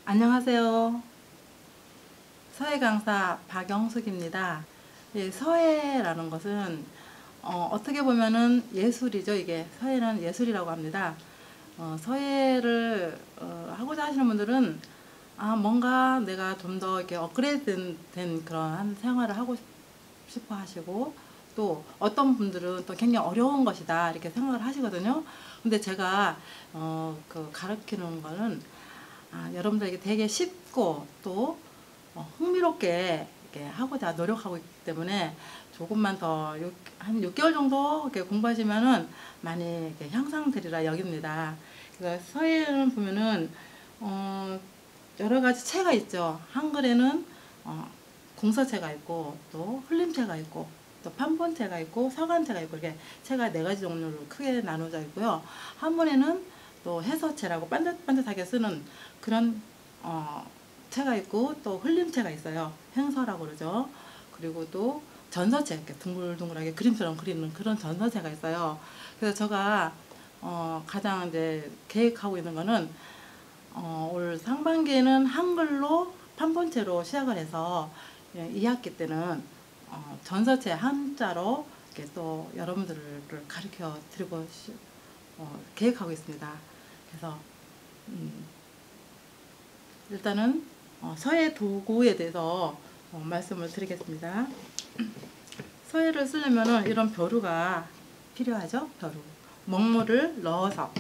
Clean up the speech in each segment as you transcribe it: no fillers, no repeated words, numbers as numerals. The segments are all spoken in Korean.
안녕하세요. 서예 강사 박영숙입니다. 예, 서예라는 것은 어떻게 보면은 예술이죠. 이게 서예는 예술이라고 합니다. 서예를 하고자 하시는 분들은 뭔가 내가 좀 더 이렇게 업그레이드 된 그런 생활을 하고 싶어 하시고, 또 어떤 분들은 또 굉장히 어려운 것이다 이렇게 생각을 하시거든요. 근데 제가 가르치는 거는 여러분들에게 되게 쉽고 또 흥미롭게 이렇게 하고자 노력하고 있기 때문에 조금만 더 한 6개월 정도 이렇게 공부하시면은 많이 이렇게 향상되리라 여깁니다. 그래서 서예는 보면은 여러 가지 체가 있죠. 한글에는 공서체가 있고 또 흘림체가 있고 또 판본체가 있고 서간체가 있고 이렇게 체가 4가지 종류로 크게 나눠져 있고요. 한문에는 또 해서체라고 반듯반듯하게 쓰는 그런 체가 있고 또 흘림체가 있어요. 행서라고 그러죠. 그리고 또 전서체, 이렇게 둥글둥글하게 그림처럼 그리는 그런 전서체가 있어요. 그래서 제가 가장 이제 계획하고 있는 거는 올 상반기에는 한글로 판본체로 시작을 해서 2학기 때는 전서체 한자로 이렇게 또 여러분들을 가르쳐 드리고 계획하고 있습니다. 그래서 일단은 서예 도구에 대해서 말씀을 드리겠습니다. 서예를 쓰려면 이런 벼루가 필요하죠. 벼루. 먹물을 넣어서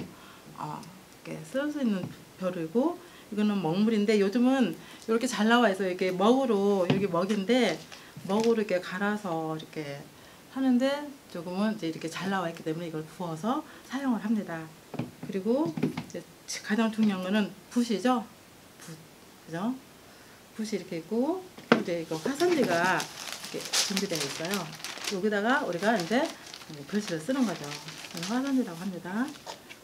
이렇게 쓸 수 있는 벼루이고, 이거는 먹물인데 요즘은 이렇게 잘 나와 있어요. 이렇게 먹으로, 여기 먹인데 먹으로 이렇게 갈아서 이렇게 하는데 조금은 이제 이렇게 잘 나와 있기 때문에 이걸 부어서 사용을 합니다. 그리고 이제 가장 중요한 거는 붓이죠. 붓, 그죠? 붓이 이렇게 있고, 이제 이거 화선지가 이렇게 준비되어 있어요. 여기다가 우리가 이제 글씨를 쓰는 거죠. 화선지라고 합니다.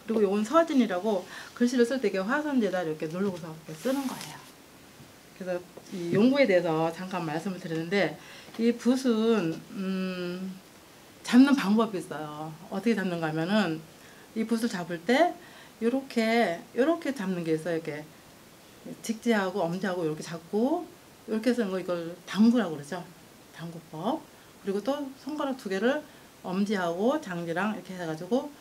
그리고 이건 서진이라고 글씨를 쓸 때 이렇게 화선지에다 이렇게 누르고서 이렇게 쓰는 거예요. 그래서 이 용구에 대해서 잠깐 말씀을 드리는데, 이 붓은 잡는 방법이 있어요. 어떻게 잡는가 하면은 이 붓을 잡을 때 이렇게 잡는 게 있어요. 이렇게 직지하고 엄지하고 이렇게 잡고 이렇게 쓰는 거, 이걸 당구라고 그러죠. 당구법. 그리고 또 손가락 2개를 엄지하고 장지랑 이렇게 해가지고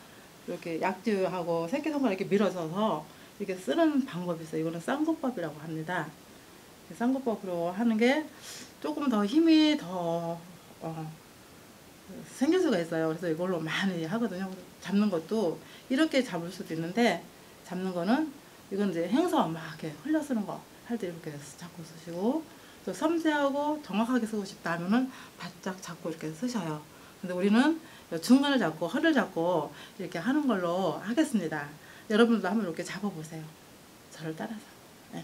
이렇게 약지하고 새끼손가락 이렇게 밀어서서 이렇게 쓰는 방법이 있어요. 이거는 쌍구법이라고 합니다. 쌍구법으로 하는 게 조금 더 힘이 더 생길 수가 있어요. 그래서 이걸로 많이 하거든요. 잡는 것도 이렇게 잡을 수도 있는데, 잡는 거는 이건 이제 행서 막 이렇게 흘려 쓰는 거 할 때 이렇게 잡고 쓰시고, 또 섬세하고 정확하게 쓰고 싶다 하면은 바짝 잡고 이렇게 쓰셔요. 근데 우리는 중간을 잡고 허를 잡고 이렇게 하는 걸로 하겠습니다. 여러분들도 한번 이렇게 잡아보세요. 저를 따라서. 네.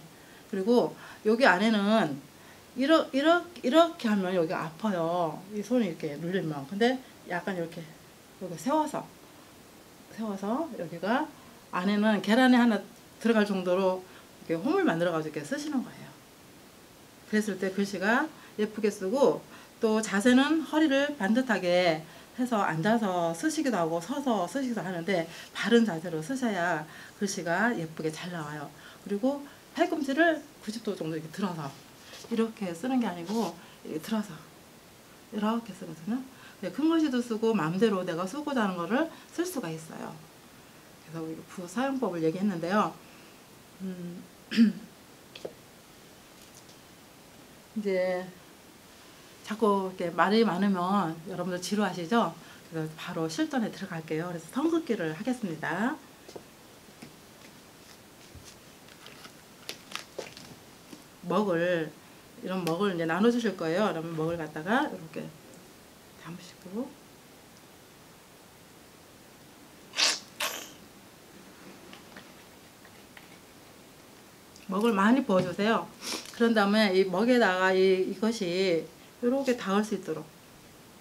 그리고 여기 안에는 이렇게 하면 여기 아파요. 이 손이 이렇게 눌리면. 근데 약간 이렇게 여기 세워서 여기가 안에는 계란이 하나 들어갈 정도로 이렇게 홈을 만들어가지고 이렇게 쓰시는 거예요. 그랬을 때 글씨가 예쁘게 쓰고, 또 자세는 허리를 반듯하게 해서 앉아서 쓰시기도 하고 서서 쓰시기도 하는데, 바른 자세로 쓰셔야 글씨가 예쁘게 잘 나와요. 그리고 팔꿈치를 90도 정도 이렇게 들어서 이렇게 쓰는 게 아니고 이렇게 들어서 이렇게 쓰거든요. 큰 글씨도 쓰고 마음대로 내가 쓰고자 하는 거를 쓸 수가 있어요. 그래서 붓 사용법을 얘기했는데요. 이제 자꾸 이렇게 말이 많으면 여러분들 지루하시죠? 그래서 바로 실전에 들어갈게요. 그래서 성긋기를 하겠습니다. 이런 먹을 이제 나눠 주실 거예요. 그러면 먹을 갖다가 이렇게 담으시고, 먹을 많이 부어주세요. 그런 다음에 이 먹에다가 이것이 이렇게 닿을 수 있도록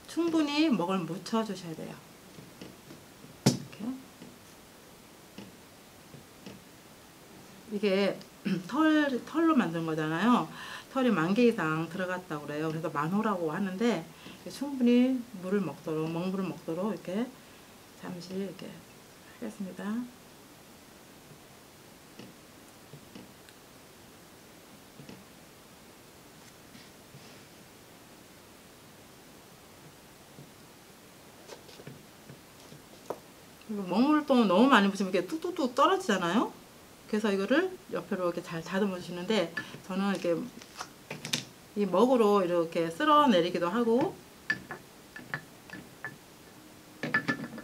충분히 먹을 묻혀 주셔야 돼요. 이렇게. 이게 털로 만든 거잖아요. 털이 10,000개 이상 들어갔다고 그래요. 그래서 만호라고 하는데, 충분히 먹물을 먹도록 이렇게 잠시 이렇게 하겠습니다. 먹물 또 너무 많이 부으면 이렇게 뚝뚝뚝 떨어지잖아요. 그래서 이거를 옆으로 이렇게 잘 다듬어 주시는데, 저는 이렇게 이 먹으로 이렇게 쓸어 내리기도 하고,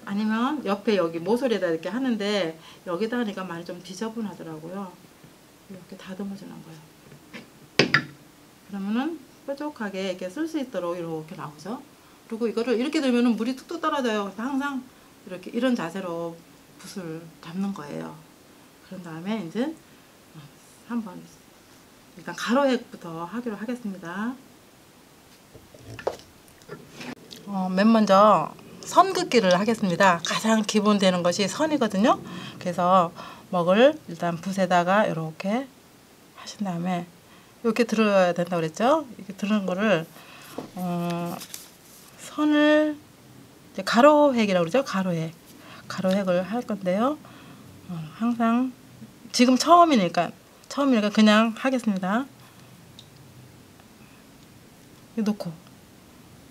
아니면 옆에 여기 모서리에다 이렇게 하는데, 여기다 하니까 많이 좀 지저분하더라고요. 이렇게 다듬어 주는 거예요. 그러면은 뾰족하게 이렇게 쓸 수 있도록 이렇게 나오죠. 그리고 이거를 이렇게 들면은 물이 뚝뚝 떨어져요. 그래서 항상 이렇게 이런 자세로 붓을 잡는 거예요. 그런 다음에 이제 한번 일단 가로획부터 하기로 하겠습니다. 맨 먼저 선 긋기를 하겠습니다. 가장 기본 되는 것이 선이거든요. 그래서 먹을 일단 붓에다가 이렇게 하신 다음에 이렇게 들어야 된다고 그랬죠. 이렇게 들는 거를 선을 이제 가로획이라고 그러죠. 가로획을 할 건데요. 항상 지금 처음이니까 그냥 하겠습니다. 놓고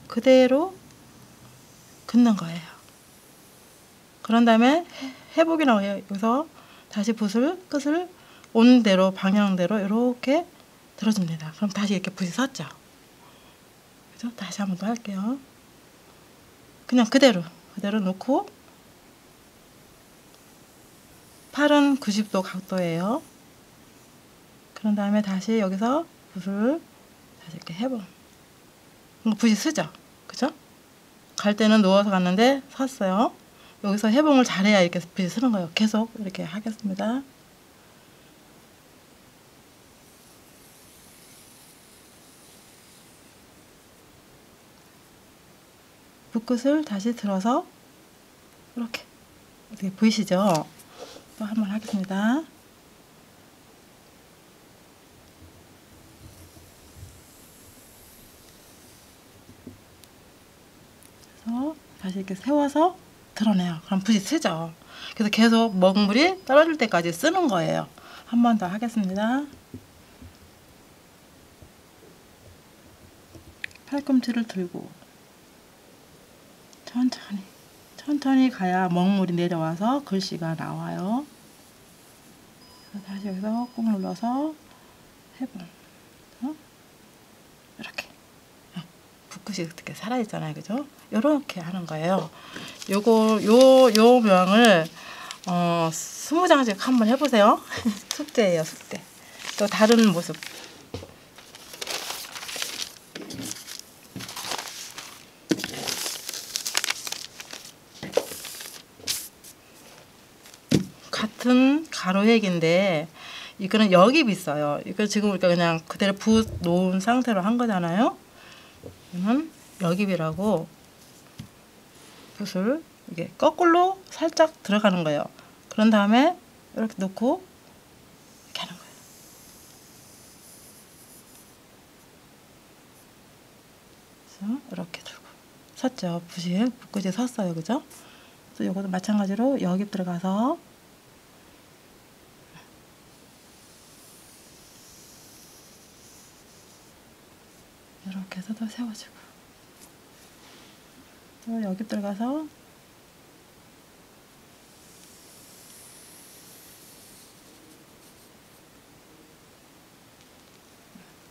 그대로 긋는 거예요. 그런 다음에 회복이 나와요. 여기서 다시 끝을 오는 대로 방향대로 이렇게 들어줍니다. 그럼 다시 이렇게 붓이 섰죠. 그죠? 다시 한 번 더 할게요. 그냥 그대로 놓고, 팔은 90도 각도예요. 그런 다음에 다시 여기서 붓을 다시 이렇게 해보. 붓이 쓰죠? 그죠? 갈 때는 누워서 갔는데 섰어요. 여기서 해봉을 잘해야 이렇게 붓이 쓰는 거예요. 계속 이렇게 하겠습니다. 붓끝을 다시 들어서 이렇게, 어떻게 보이시죠? 또 한 번 하겠습니다. 그래서 다시 이렇게 세워서 드러내요. 그럼 붓이 쓰죠. 그래서 계속 먹물이 떨어질 때까지 쓰는 거예요. 한 번 더 하겠습니다. 팔꿈치를 들고 천천히 가야 먹물이 내려와서 글씨가 나와요. 다시 여기서 꾹 눌러서 해봉. 이렇게 붓끝이 어떻게 살아있잖아요, 그죠? 요렇게 하는 거예요. 요 모양을 20장씩 한번 해보세요. 숙제예요, 숙제. 또 다른 모습. 같은 가로획인데 이거는 여깁이 있어요. 이거 지금 우리가 그냥 그대로 붓 놓은 상태로 한 거잖아요. 이거는 여깁이라고 붓을 이게 거꾸로 살짝 들어가는 거예요. 그런 다음에 이렇게 놓고 이렇게 하는 거예요. 그래서 이렇게 두고 섰죠. 붓끝이 섰어요, 그죠? 그래서 이것도 마찬가지로 여깁 들어가서 이렇게 해서 더 세워주고, 또 여기 들어가서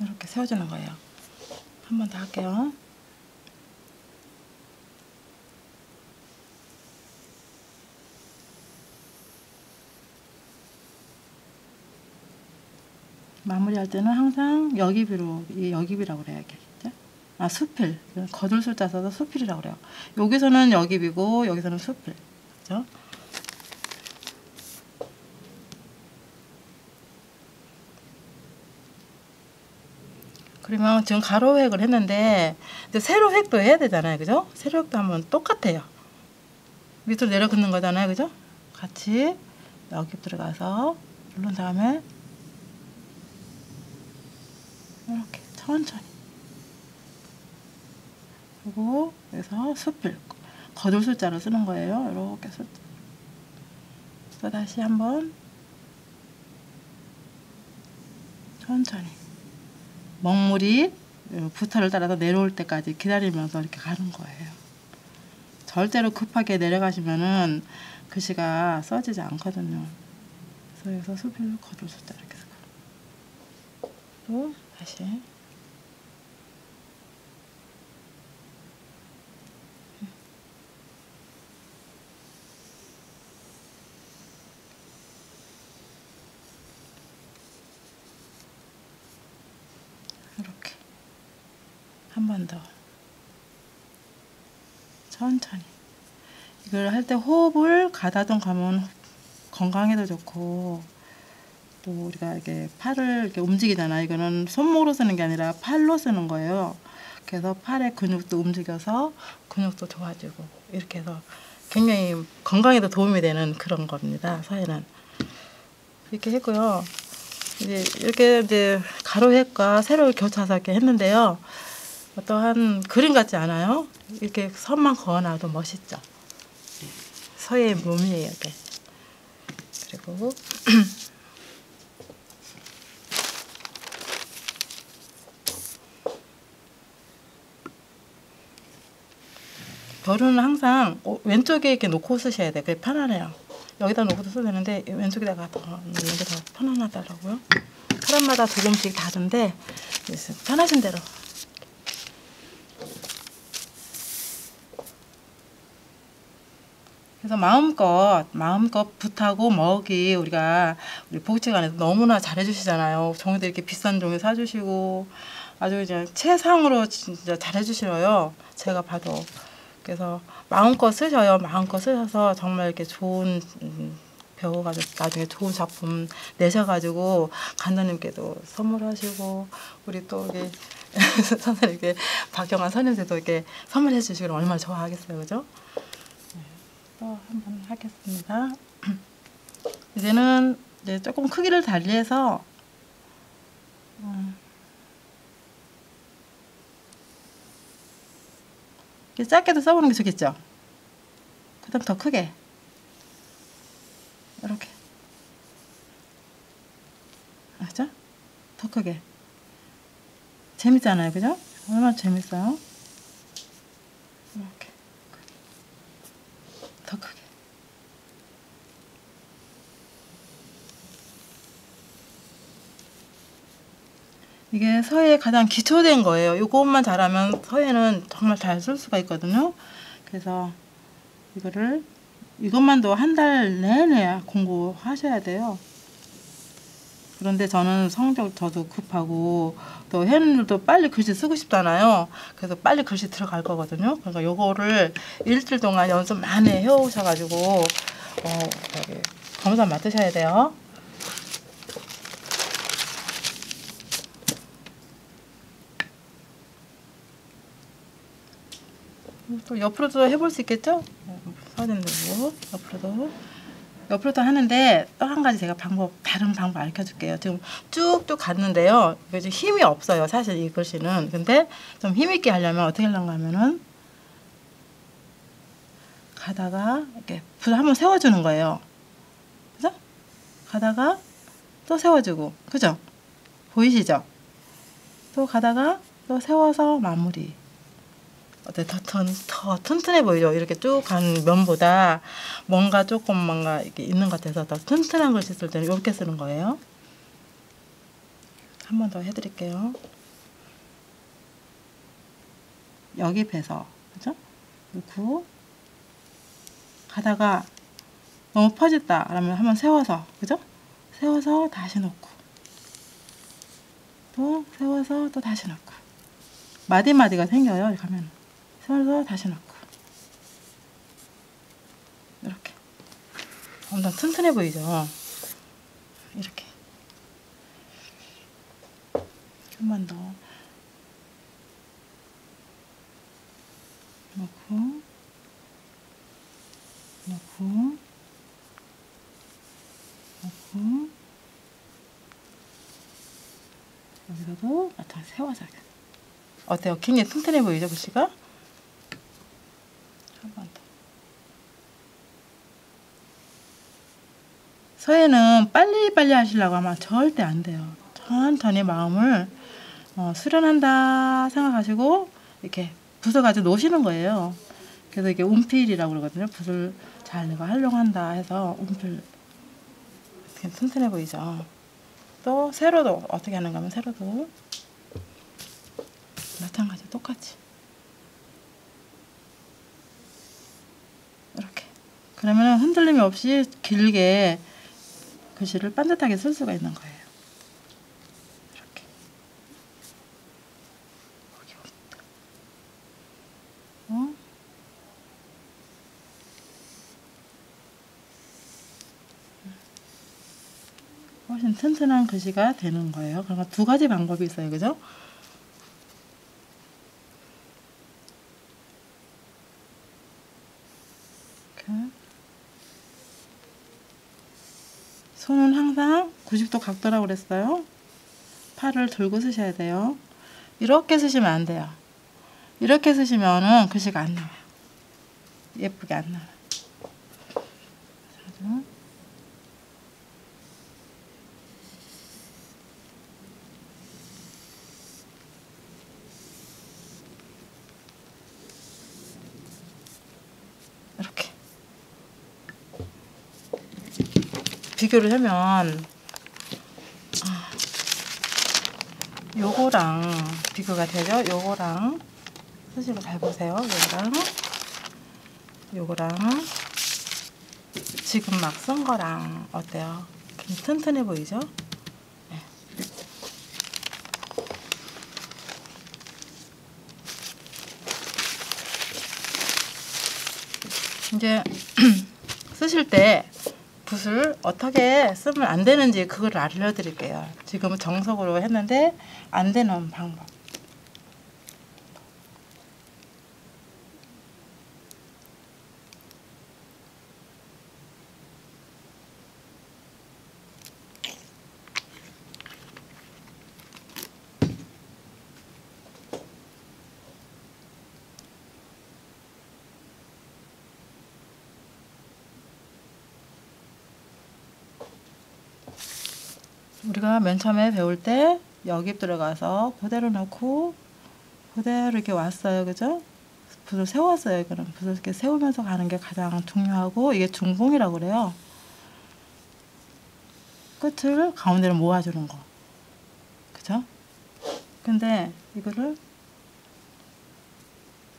이렇게 세워주는 거예요. 한 번 더 할게요. 마무리할 때는 항상 여기비로, 이 여기비라고 그래야겠죠? 수필. 거둘 숫자 써서 수필이라고 그래요. 여기서는 여기비고 여기서는 수필. 그죠? 그러면 지금 가로획을 했는데 이제 세로 획도 해야 되잖아요, 그죠? 세로 획도 하면 똑같아요. 밑으로 내려 긋는 거잖아요, 그죠? 같이 여기 들어가서 누른 다음에 이렇게 천천히. 그리고 여기서 수필, 거둘 숫자로 쓰는 거예요. 이렇게 숫자. 또 다시 한번 천천히. 먹물이 부터를 따라서 내려올 때까지 기다리면서 이렇게 가는 거예요. 절대로 급하게 내려가시면은 글씨가 써지지 않거든요. 그래서 여기서 수필로 거들었다 이렇게 해서 또 다시 이렇게 한 번 더 천천히. 이걸 할 때 호흡을 가다듬 가면 건강에도 좋고, 또 우리가 이렇게 팔을 이렇게 움직이잖아. 이거는 손목으로 쓰는 게 아니라 팔로 쓰는 거예요. 그래서 팔의 근육도 움직여서 근육도 좋아지고, 이렇게 해서 굉장히 건강에도 도움이 되는 그런 겁니다. 서예는 이렇게 했고요. 이렇게 이제 가로획과 세로를 교차해서 이렇게 했는데요. 어떠한 그림 같지 않아요? 이렇게 선만 그어놔도 멋있죠. 서예의 묘미예요, 이게. 그리고 벼루는 항상 왼쪽에 이렇게 놓고 쓰셔야 돼요. 그게 편안해요. 여기다 놓고도 써도 되는데 왼쪽에다가 더 놓는 게 더 편안하더라고요. 사람마다 조금씩 다른데 편하신 대로. 그래서 마음껏 붓하고 먹이 우리 복지관에서 너무나 잘해주시잖아요. 종이도 이렇게 비싼 종이 사주시고 아주 그냥 최상으로 진짜 잘해주시어요. 제가 봐도. 그래서 마음껏 쓰셔요. 마음껏 쓰셔서 정말 이렇게 좋은 배워가지고 나중에 좋은 작품 내셔가지고 간사님께도 선물하시고, 우리 또 이게 선생님께 박영환 선생님도 이렇게 선물해 주시면 얼마나 좋아하겠어요, 그죠? 또 한번 하겠습니다. 이제는 이제 조금 크기를 달리해서 짧게도 써보는 게 좋겠죠. 그 다음 더 크게 이렇게, 알죠? 더 크게. 재밌잖아요, 그죠? 얼마나 재밌어요. 이렇게 더 크게. 이게 서예의 가장 기초된 거예요. 이것만 잘하면 서예는 정말 잘 쓸 수가 있거든요. 그래서 이것만도 한 달 내내 공부하셔야 돼요. 그런데 저는 저도 급하고 또 혜연님도 빨리 글씨 쓰고 싶잖아요. 그래서 빨리 글씨 들어갈 거거든요. 그러니까 요거를 일주일 동안 연습 많이 해오셔가지고 검사 맡으셔야 돼요. 또 옆으로도 해볼 수 있겠죠? 서진들고 옆으로도 하는데 또 한 가지 제가 다른 방법 알려줄게요. 지금 쭉쭉 갔는데요. 이게 힘이 없어요. 사실 이 글씨는. 근데 좀 힘있게 하려면 어떻게 하려고 하면은 가다가 이렇게 붓 한번 세워주는 거예요. 그죠? 가다가 또 세워주고, 그죠? 보이시죠? 또 가다가 또 세워서 마무리. 더 튼튼해 보이죠? 이렇게 쭉 간 면보다 뭔가 이렇게 있는 것 같아서 더 튼튼한 글씨 쓸 때는 이렇게 쓰는 거예요. 한 번 더 해드릴게요. 여기 펴서, 그죠? 놓고 가다가 너무 퍼졌다 그러면 한번 세워서, 그죠? 세워서 다시 놓고 또 세워서 또 다시 놓고 마디마디가 생겨요. 이렇게 하면 세워서 다시 놓고 이렇게 엄청 튼튼해 보이죠? 이렇게 한 번 더 놓고 여기서도 마찬가지 세워서 어때요? 굉장히 튼튼해 보이죠? 글씨가? 한 번 더. 서예는 빨리빨리 하시려고 하면 절대 안 돼요. 천천히 마음을 수련한다 생각하시고 이렇게 부숴가지고 놓으시는 거예요. 그래서 이게 운필이라고 그러거든요. 붓을 잘 내가 활용한다 해서 운필. 이렇게 튼튼해 보이죠. 또 세로도 어떻게 하는가 하면 세로도 마찬가지 똑같이 이렇게. 그러면 흔들림이 없이 길게 글씨를 반듯하게 쓸 수가 있는 거예요. 이렇게. 훨씬 튼튼한 글씨가 되는 거예요. 그러니까 두 가지 방법이 있어요. 그죠? 손은 항상 90도 각도라고 그랬어요. 팔을 들고 쓰셔야 돼요. 이렇게 쓰시면 안 돼요. 이렇게 쓰시면은 글씨가 안 나와요. 예쁘게 안 나와요. 이렇게 비교를 하면 요거랑 비교가 되죠. 요거랑 수시로 잘 보세요. 요거랑 지금 막 쓴 거랑 어때요? 튼튼해 보이죠? 네. 이제 쓰실 때 붓을 어떻게 쓰면 안 되는지 그걸 알려드릴게요. 지금은 정석으로 했는데 안 되는 방법. 우리가 맨 처음에 배울 때 여기 들어가서 그대로 넣고 그대로 이렇게 왔어요. 그죠? 붓을 세웠어요. 이거는 붓을 이렇게 세우면서 가는 게 가장 중요하고 이게 중봉이라고 그래요. 끝을 가운데로 모아주는 거. 그죠? 근데 이거를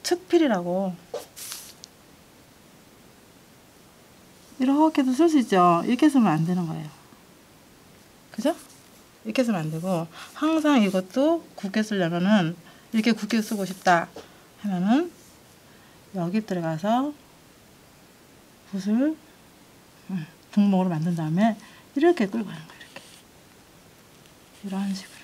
측필이라고 이렇게도 쓸 수 있죠. 이렇게 쓰면 안 되는 거예요. 그죠? 이렇게 쓰면 안 되고 항상 이것도 굵게 쓰려면은 이렇게 굵게 쓰고 싶다 하면은 여기 들어가서 붓을 분봉으로 만든 다음에 이렇게 끌고 가는 거예요. 이렇게. 이런 식으로.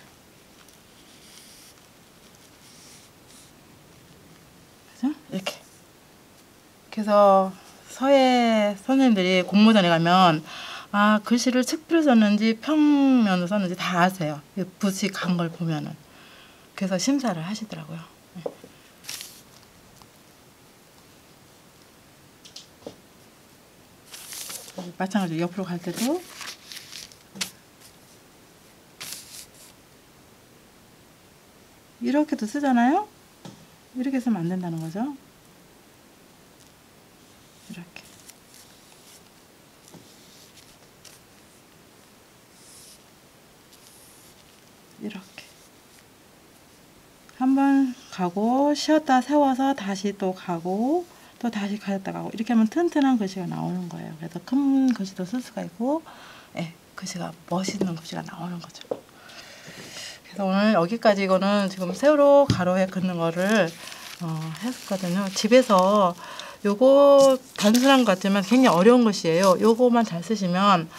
그죠? 이렇게. 그래서 서예 선생님들이 공모전에 가면 글씨를 측필로 썼는지 평면으로 썼는지 다 아세요. 붓이 간 걸 보면은. 그래서 심사를 하시더라고요. 마찬가지로 옆으로 갈 때도 이렇게도 쓰잖아요. 이렇게 쓰면 안 된다는 거죠. 이렇게. 이렇게. 한번 가고 쉬었다 세워서 다시 또 가고 또 다시 가졌다 가고 이렇게 하면 튼튼한 글씨가 나오는 거예요. 그래서 큰 글씨도 쓸 수가 있고 글씨가 멋있는 글씨가 나오는 거죠. 그래서 오늘 여기까지 이거는 지금 세로 가로에 긋는 거를 했었거든요. 집에서 요거 단순한 것 같지만 굉장히 어려운 글씨예요. 요거만 잘 쓰시면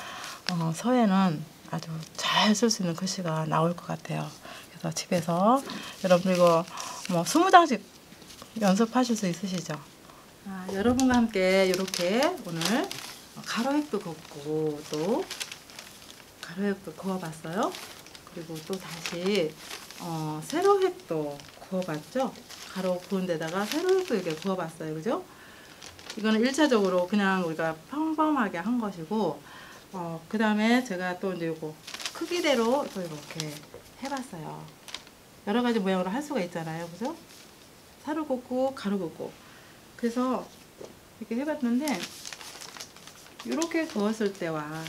서예는 아주 잘 쓸 수 있는 글씨가 나올 것 같아요. 그래서 집에서 여러분들 이거 뭐 20장씩 연습하실 수 있으시죠? 여러분과 함께 이렇게 오늘 가로획도 긋고 또 가로획도 그어봤어요. 그리고 또 다시 세로획도 그어봤죠. 가로 그은 데다가 세로획도 이렇게 그어봤어요. 그죠? 이거는 1차적으로 그냥 우리가 평범하게 한 것이고 그 다음에 제가 또 이제 이거 크기대로 또 이렇게 해봤어요. 여러 가지 모양으로 할 수가 있잖아요. 그죠? 세로 긋고 가로 긋고 그래서 이렇게 해봤는데 이렇게 그었을 때와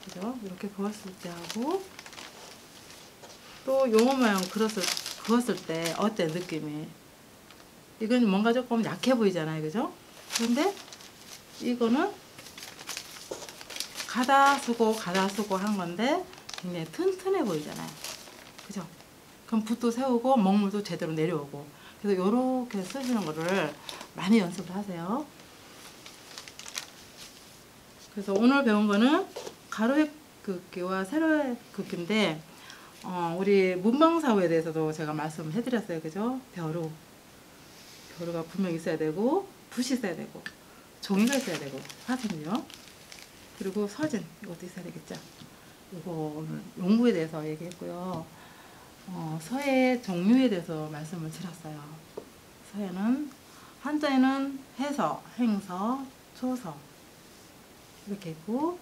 그죠? 이렇게 그었을 때하고 또 용어 모양 그었을 때 어때 느낌이? 이건 뭔가 조금 약해 보이잖아요, 그죠? 그런데 이거는 가다 쓰고 한 건데 굉장히 튼튼해 보이잖아요, 그죠? 그럼 붓도 세우고 먹물도 제대로 내려오고. 그래서 요렇게 쓰시는 거를 많이 연습을 하세요. 그래서 오늘 배운 거는 가로획 긋기와 세로획 긋기인데 우리 문방사호에 대해서도 제가 말씀을 해드렸어요, 그죠? 벼루가 분명히 있어야 되고 붓이 있어야 되고 종이가 있어야 되고 화선이요. 그리고 서진 이것도 있어야 되겠죠. 이거 오늘 용구에 대해서 얘기했고요. 서의 종류에 대해서 말씀을 드렸어요. 서에는 한자에는 해서, 행서, 초서 이렇게 있고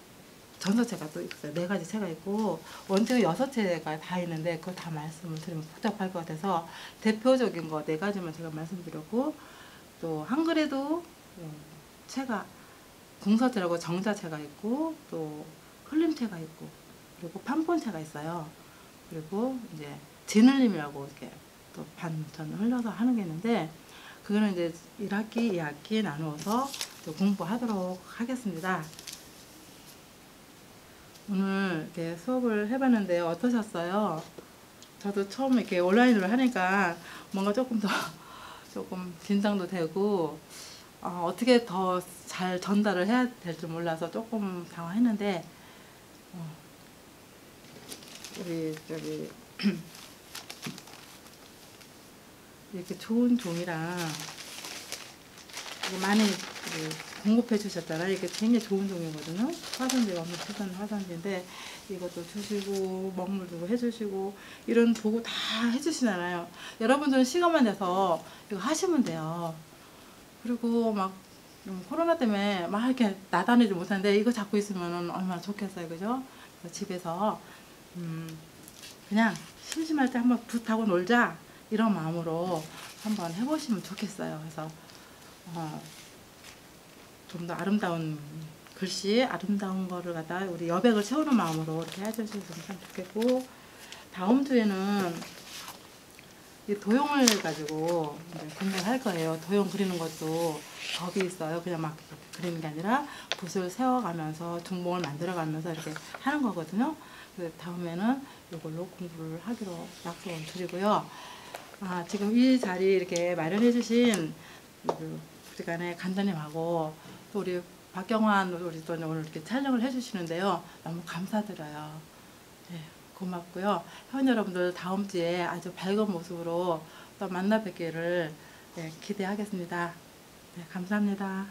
전서체가 또 있어요. 4가지 체가 있고 원체가 6체가 다 있는데 그거 다 말씀을 드리면 복잡할 것 같아서 대표적인 거 4가지만 제가 말씀드렸고 또 한글에도 체가 궁서체라고 정자체가 있고 또 흘림체가 있고 그리고 판본체가 있어요. 그리고 이제 진흘림이라고 이렇게 또 반전 흘려서 하는 게 있는데 그거는 이제 1학기, 2학기 나누어서 또 공부하도록 하겠습니다. 오늘 이렇게 수업을 해봤는데 어떠셨어요? 저도 처음 이렇게 온라인으로 하니까 뭔가 조금 더 조금 긴장도 되고 어떻게 더 잘 전달을 해야 될지 몰라서 조금 당황했는데 우리 저기 이렇게 좋은 종이랑 이거 많이 공급해 주셨잖아요. 이게 굉장히 좋은 종이거든요. 화산지가 엄청 비싼 화산지인데 이것도 주시고 먹물 주고 해주시고 이런 도구 다 해주시잖아요. 여러분들은 시간만 내서 이거 하시면 돼요. 그리고 막 코로나 때문에 막 이렇게 나다니지 못하는데 이거 잡고 있으면 얼마나 좋겠어요, 그죠? 그래서 집에서 그냥 심심할 때 한번 붓하고 놀자 이런 마음으로 한번 해보시면 좋겠어요. 그래서 좀 더 아름다운 글씨, 아름다운 거를 갖다 우리 여백을 채우는 마음으로 이렇게 해주시면 참 좋겠고, 다음 주에는 이 도형을 가지고 공부를 할 거예요. 도형 그리는 것도 법이 있어요. 그냥 막 그리는 게 아니라 붓을 세워가면서 중봉을 만들어가면서 이렇게 하는 거거든요. 그래서 다음에는 이걸로 공부를 하기로 약속을 드리고요. 지금 이 자리 이렇게 마련해 주신 부지간에 간사님하고 또 우리 박경환 우리 또 오늘 이렇게 촬영을 해주시는데요. 너무 감사드려요. 네, 고맙고요. 회원 여러분들 다음 주에 아주 밝은 모습으로 또 만나 뵙기를 기대하겠습니다. 네, 감사합니다.